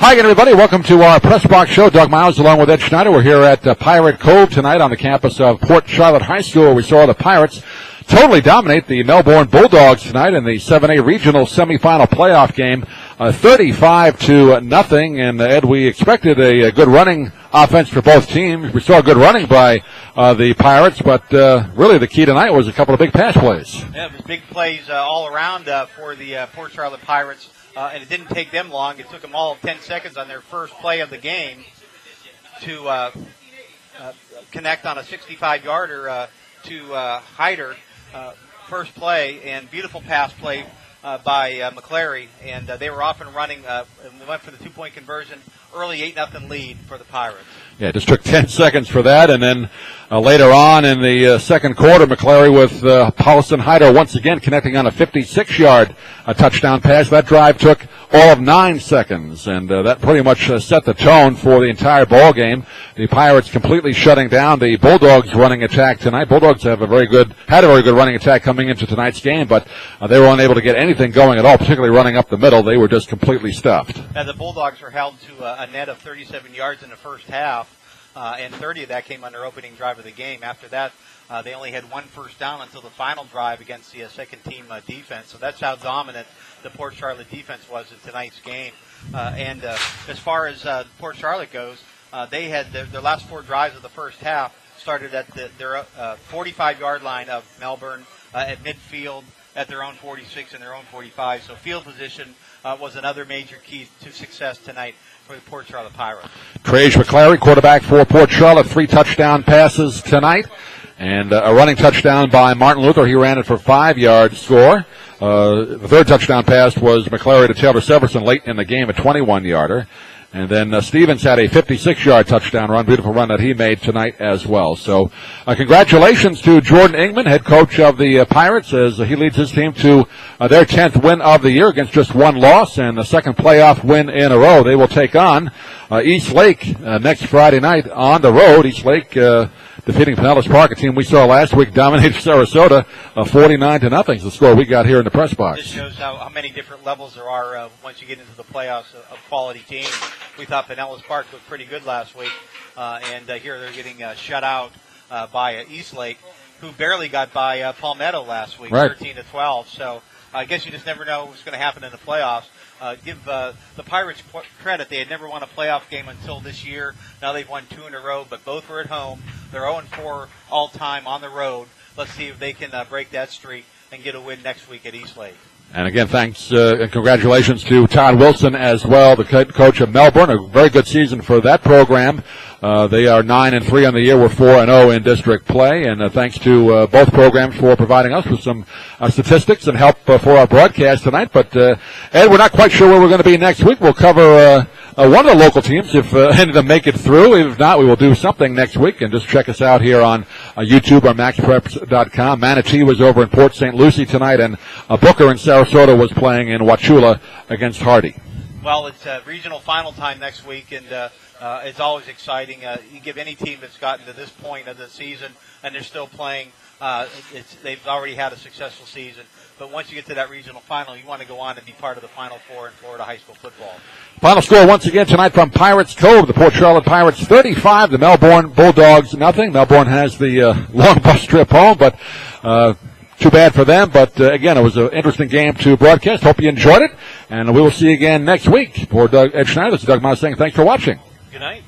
Hi again, everybody. Welcome to our Press Box Show. Doug Miles along with Ed Schneider. We're here at Pirate Cove tonight on the campus of Port Charlotte High School, where we saw the Pirates totally dominate the Melbourne Bulldogs tonight in the 7A regional semifinal playoff game, 35-0. And Ed, we expected a good running offense for both teams. We saw good running by the Pirates, but really the key tonight was a couple of big pass plays. Yeah, it was big plays all around for the Port Charlotte Pirates. And it didn't take them long. It took them all 10 seconds on their first play of the game to connect on a 65-yarder to Hyder. First play, and beautiful pass play by McClary. And they were off and running. And we went for the two-point conversion. Early 8-0 lead for the Pirates. Yeah, it just took 10 seconds for that. And then later on in the second quarter, McClary with Paulson Hyder once again connecting on a 56-yard touchdown pass. That drive took all of 9 seconds, and that pretty much set the tone for the entire ball game. The Pirates completely shutting down the Bulldogs' running attack tonight. Bulldogs had a very good running attack coming into tonight's game, but they were unable to get anything going at all, particularly running up the middle. They were just completely stuffed. And the Bulldogs were held to a net of 37 yards in the first half. And 30 of that came on their opening drive of the game. After that, they only had one first down until the final drive against the second-team defense. So that's how dominant the Port Charlotte defense was in tonight's game. And as far as Port Charlotte goes, they had their last 4 drives of the first half started at their 45-yard line of Melbourne, at midfield, at their own 46 and their own 45. So field position was another major key to success tonight for the Port Charlotte Pirates. Trace McClary, quarterback for Port Charlotte, 3 touchdown passes tonight, and a running touchdown by Martin Luther. He ran it for 5-yard score. The third touchdown pass was McClary to Taylor Severson late in the game, a 21-yarder. And then Stevens had a 56-yard touchdown run, beautiful run that he made tonight as well. So congratulations to Jordan Ingman, head coach of the Pirates, as he leads his team to their 10th win of the year against just one loss and the second playoff win in a row. They will take on East Lake next Friday night on the road. East Lake defeating Pinellas Park, a team we saw last week dominate Sarasota 49-0 is the score we got here in the press box. This shows how many different levels there are once you get into the playoffs of quality teams. We thought Pinellas Park looked pretty good last week, and here they're getting shut out by East Lake, who barely got by Palmetto last week, right. 13-12. So I guess you just never know what's going to happen in the playoffs. Give the Pirates credit. They had never won a playoff game until this year. Now they've won 2 in a row, but both were at home. They're 0-4 all-time on the road. Let's see if they can break that streak and get a win next week at East Lake. And again, thanks and congratulations to Todd Wilson as well, the coach of Melbourne. A very good season for that program. They are 9-3 on the year. We're 4-0 in district play. And thanks to both programs for providing us with some statistics and help for our broadcast tonight. But Ed, we're not quite sure where we're going to be next week. We'll cover one of the local teams if any of them make it through. If not, we will do something next week. And just check us out here on YouTube or MaxPreps.com. Manatee was over in Port St. Lucie tonight, and Booker in Sarasota was playing in Wauchula against Hardy. Well, it's regional final time next week, and it's always exciting. You give any team that's gotten to this point of the season and they're still playing, they've already had a successful season. But once you get to that regional final, you want to go on and be part of the Final Four in Florida high school football. Final score once again tonight from Pirates Cove. The Port Charlotte Pirates 35, the Melbourne Bulldogs nothing. Melbourne has the long bus trip home, but too bad for them. But again, it was an interesting game to broadcast. Hope you enjoyed it, and we will see you again next week. For Ed Schneider, this is Doug Miles saying thanks for watching. Good night.